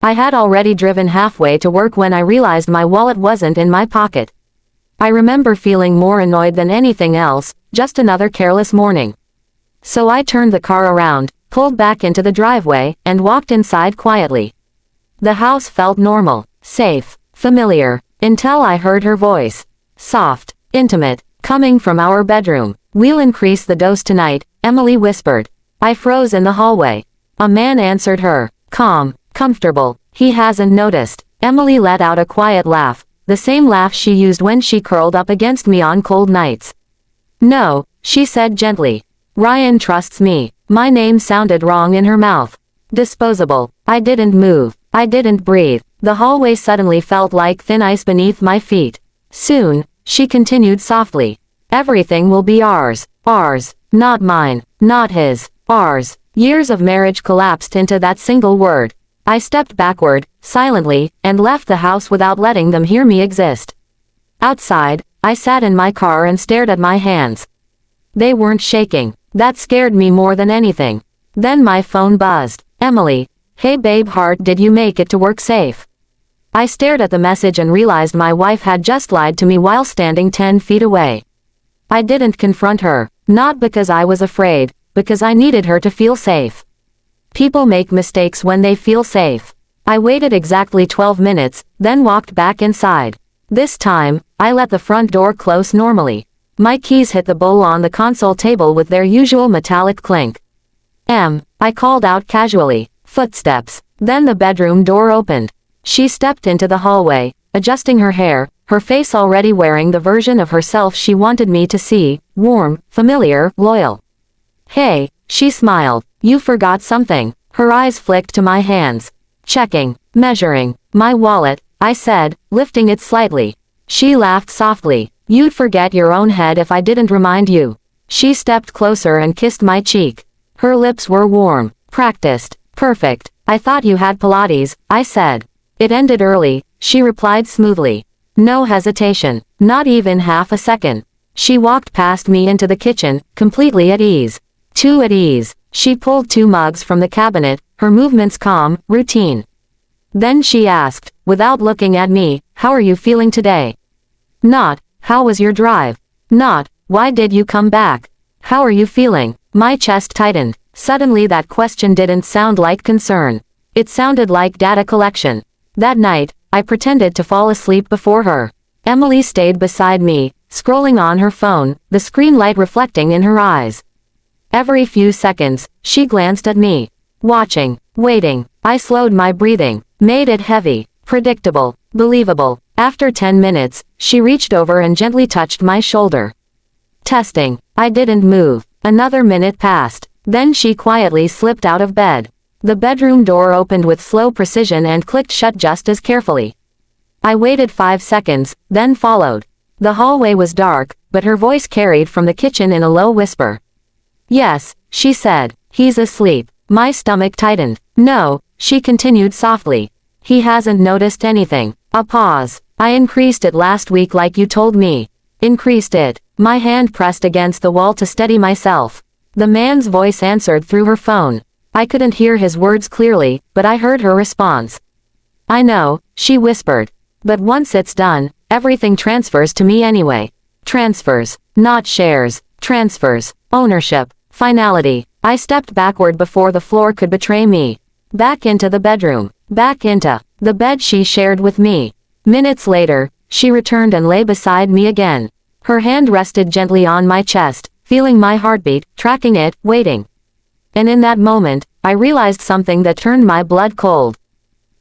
I had already driven halfway to work when I realized my wallet wasn't in my pocket. I remember feeling more annoyed than anything else, just another careless morning. So I turned the car around, pulled back into the driveway, and walked inside quietly. The house felt normal, safe, familiar, until I heard her voice. Soft, intimate, coming from our bedroom. "We'll increase the dose tonight," Emily whispered. I froze in the hallway. A man answered her. Calm, comfortable. "He hasn't noticed." Emily let out a quiet laugh, the same laugh she used when she curled up against me on cold nights. "No," she said gently. "Ryan trusts me." My name sounded wrong in her mouth. Disposable. I didn't move. I didn't breathe. The hallway suddenly felt like thin ice beneath my feet. "Soon," she continued softly, "everything will be ours. Ours. Not mine. Not his. Ours." Years of marriage collapsed into that single word. I stepped backward, silently, and left the house without letting them hear me exist. Outside, I sat in my car and stared at my hands. They weren't shaking. That scared me more than anything. Then my phone buzzed. "Emily. Hey babe heart, did you make it to work safe?" I stared at the message and realized my wife had just lied to me while standing 10 feet away. I didn't confront her, not because I was afraid, because I needed her to feel safe. People make mistakes when they feel safe. I waited exactly 12 minutes, then walked back inside. This time, I let the front door close normally. My keys hit the bowl on the console table with their usual metallic clink. I called out casually. Footsteps. Then the bedroom door opened. She stepped into the hallway, adjusting her hair, her face already wearing the version of herself she wanted me to see, warm, familiar, loyal. "Hey," she smiled. "You forgot something." Her eyes flicked to my hands. "Checking, measuring, my wallet," I said, lifting it slightly. She laughed softly. "You'd forget your own head if I didn't remind you." She stepped closer and kissed my cheek. Her lips were warm, practiced, perfect. "I thought you had Pilates," I said. "It ended early," she replied smoothly. No hesitation, not even half a second. She walked past me into the kitchen, completely at ease. Too at ease. She pulled 2 mugs from the cabinet, her movements calm, routine. Then she asked, without looking at me, "How are you feeling today?" Not, "How was your drive?" Not, "Why did you come back?" "How are you feeling?" My chest tightened. Suddenly that question didn't sound like concern. It sounded like data collection. That night, I pretended to fall asleep before her. Emily stayed beside me, scrolling on her phone, the screen light reflecting in her eyes. Every few seconds, she glanced at me. Watching, waiting. I slowed my breathing, made it heavy, predictable, believable. After 10 minutes, she reached over and gently touched my shoulder. Testing. I didn't move. Another minute passed. Then she quietly slipped out of bed. The bedroom door opened with slow precision and clicked shut just as carefully. I waited 5 seconds, then followed. The hallway was dark, but her voice carried from the kitchen in a low whisper. "Yes," she said. "He's asleep." My stomach tightened. "No," she continued softly. "He hasn't noticed anything." A pause. "I increased it last week like you told me." Increased it. My hand pressed against the wall to steady myself. The man's voice answered through her phone. I couldn't hear his words clearly, but I heard her response. "I know," she whispered. "But once it's done, everything transfers to me anyway." Transfers. Not shares. Transfers. Ownership. Finality. I stepped backward before the floor could betray me. Back into the bedroom. Back into the bed she shared with me. Minutes later, she returned and lay beside me again. Her hand rested gently on my chest, feeling my heartbeat, tracking it, waiting. And in that moment, I realized something that turned my blood cold.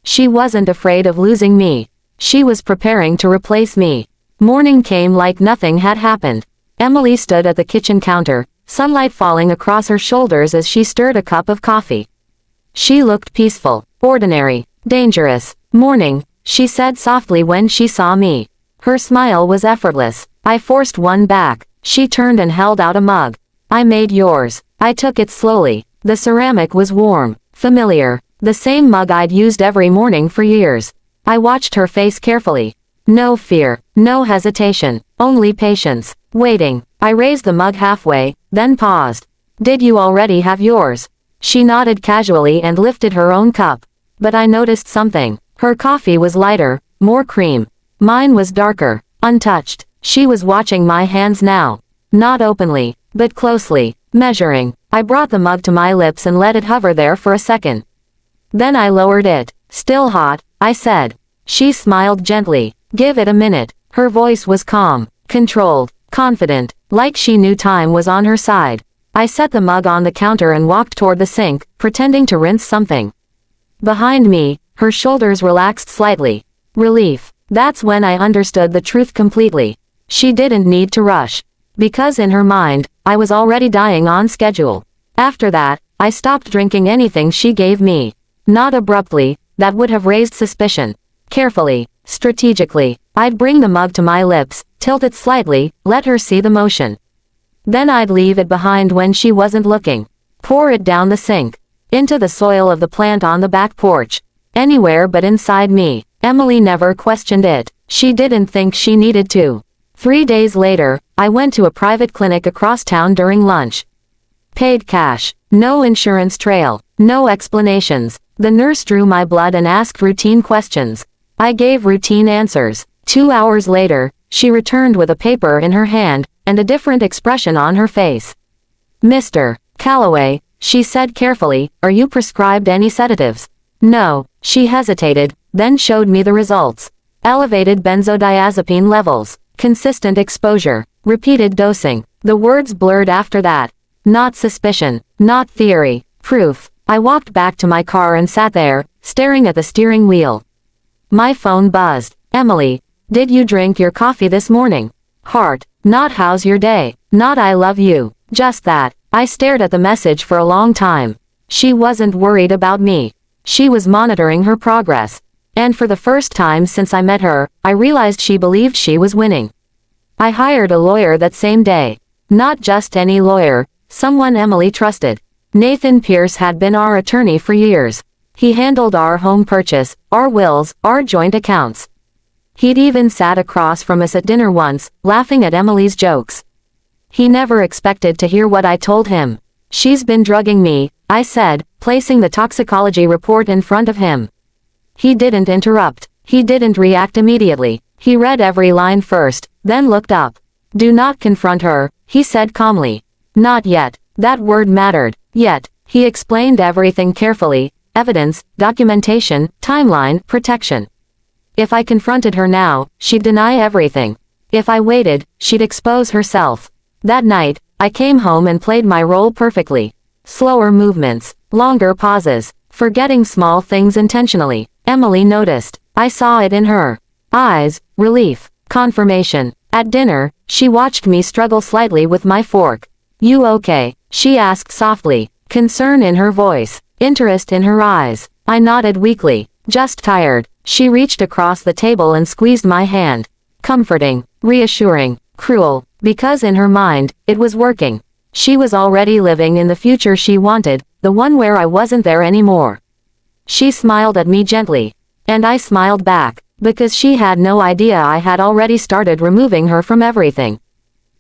She wasn't afraid of losing me. She was preparing to replace me. Morning came like nothing had happened. Emily stood at the kitchen counter, sunlight falling across her shoulders as she stirred a cup of coffee. She looked peaceful, ordinary, dangerous. "Morning," she said softly when she saw me. Her smile was effortless. I forced one back. She turned and held out a mug. "I made yours." I took it slowly. The ceramic was warm, familiar, the same mug I'd used every morning for years. I watched her face carefully. No fear, no hesitation, only patience, waiting. I raised the mug halfway, then paused. "Did you already have yours?" She nodded casually and lifted her own cup. But I noticed something. Her coffee was lighter, more cream. Mine was darker, untouched. She was watching my hands now. Not openly, but closely, measuring. I brought the mug to my lips and let it hover there for a second. Then I lowered it. Still hot, I said. She smiled gently. Give it a minute. Her voice was calm, controlled, confident, like she knew time was on her side. I set the mug on the counter and walked toward the sink, pretending to rinse something. Behind me, her shoulders relaxed slightly. Relief. That's when I understood the truth completely. She didn't need to rush. Because in her mind, I was already dying on schedule. After that, I stopped drinking anything she gave me. Not abruptly, that would have raised suspicion. Carefully, strategically, I'd bring the mug to my lips, tilt it slightly, let her see the motion. Then I'd leave it behind when she wasn't looking. Pour it down the sink. Into the soil of the plant on the back porch. Anywhere but inside me. Emily never questioned it. She didn't think she needed to. 3 days later, I went to a private clinic across town during lunch. Paid cash. No insurance trail. No explanations. The nurse drew my blood and asked routine questions. I gave routine answers. 2 hours later, she returned with a paper in her hand, and a different expression on her face. Mr. Calloway, she said carefully, are you prescribed any sedatives? No. She hesitated, then showed me the results. Elevated benzodiazepine levels. Consistent exposure. Repeated dosing. The words blurred after that. Not suspicion. Not theory. Proof. I walked back to my car and sat there, staring at the steering wheel. My phone buzzed. Emily, did you drink your coffee this morning? Heart. Not how's your day. Not I love you. Just that. I stared at the message for a long time. She wasn't worried about me. She was monitoring her progress. And for the first time since I met her, I realized she believed she was winning. I hired a lawyer that same day. Not just any lawyer, someone Emily trusted. Nathan Pierce had been our attorney for years. He handled our home purchase, our wills, our joint accounts. He'd even sat across from us at dinner once, laughing at Emily's jokes. He never expected to hear what I told him. She's been drugging me, I said, placing the toxicology report in front of him. He didn't interrupt. He didn't react immediately. He read every line first, then looked up. Do not confront her, he said calmly. Not yet. That word mattered. Yet. He explained everything carefully. Evidence, documentation, timeline, protection. If I confronted her now, she'd deny everything. If I waited, she'd expose herself. That night, I came home and played my role perfectly. Slower movements, longer pauses, forgetting small things intentionally. Emily noticed. I saw it in her eyes, relief, confirmation. At dinner, she watched me struggle slightly with my fork. You okay? She asked softly, concern in her voice, interest in her eyes. I nodded weakly. Just tired. She reached across the table and squeezed my hand. Comforting, reassuring, cruel, because in her mind, it was working. She was already living in the future she wanted, the one where I wasn't there anymore. She smiled at me gently. And I smiled back, because she had no idea I had already started removing her from everything.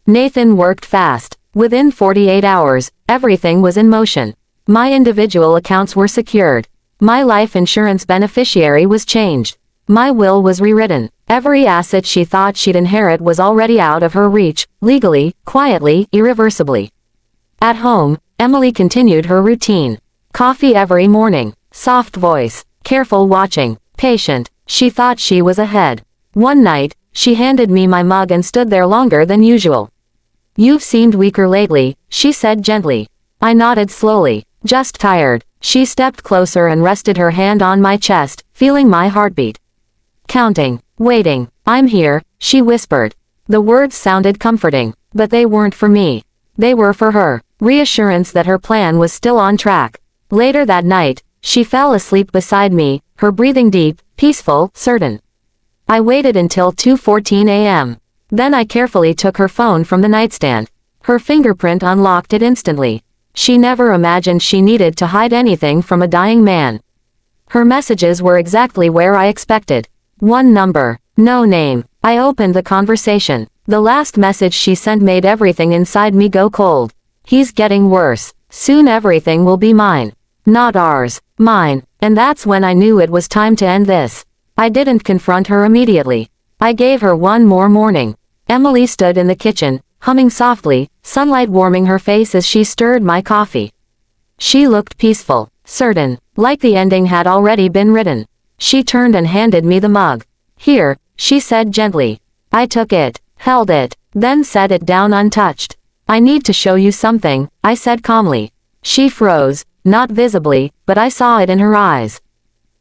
Nathan worked fast. Within 48 hours, everything was in motion. My individual accounts were secured. My life insurance beneficiary was changed. My will was rewritten. Every asset she thought she'd inherit was already out of her reach, legally, quietly, irreversibly. At home, Emily continued her routine. Coffee every morning. Soft voice. Careful watching. Patient. She thought she was ahead. One night, she handed me my mug and stood there longer than usual. You've seemed weaker lately, she said gently. I nodded slowly. Just tired. She stepped closer and rested her hand on my chest, feeling my heartbeat. Counting. Waiting. I'm here, she whispered. The words sounded comforting, but they weren't for me. They were for her. Reassurance that her plan was still on track. Later that night, she fell asleep beside me, her breathing deep, peaceful, certain. I waited until 2:14 a.m. Then I carefully took her phone from the nightstand. Her fingerprint unlocked it instantly. She never imagined she needed to hide anything from a dying man. Her messages were exactly where I expected. One number. No name. I opened the conversation. The last message she sent made everything inside me go cold. He's getting worse. Soon everything will be mine. Not ours. Mine. And that's when I knew it was time to end this. I didn't confront her immediately. I gave her one more morning. Emily stood in the kitchen, humming softly, sunlight warming her face as she stirred my coffee. She looked peaceful, certain, like the ending had already been written. She turned and handed me the mug. "Here," she said gently. I took it, held it, then set it down untouched. "I need to show you something," I said calmly. She froze, not visibly, but I saw it in her eyes.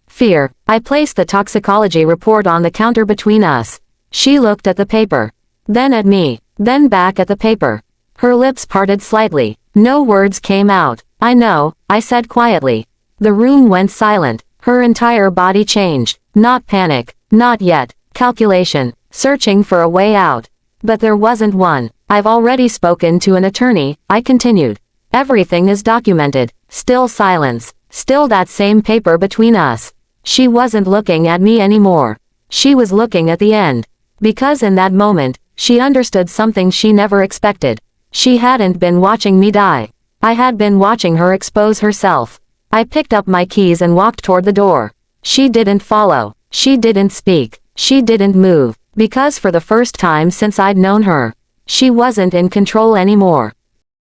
Fear. I placed the toxicology report on the counter between us. She looked at the paper. Then at me. Then back at the paper. Her lips parted slightly. No words came out. "I know," I said quietly. The room went silent. Her entire body changed. Not panic. Not yet. Calculation. Searching for a way out. But there wasn't one. "I've already spoken to an attorney," I continued. "Everything is documented." Still silence. Still that same paper between us. She wasn't looking at me anymore. She was looking at the end. Because in that moment, she understood something she never expected. She hadn't been watching me die. I had been watching her expose herself. I picked up my keys and walked toward the door. She didn't follow. She didn't speak. She didn't move. Because for the first time since I'd known her, she wasn't in control anymore.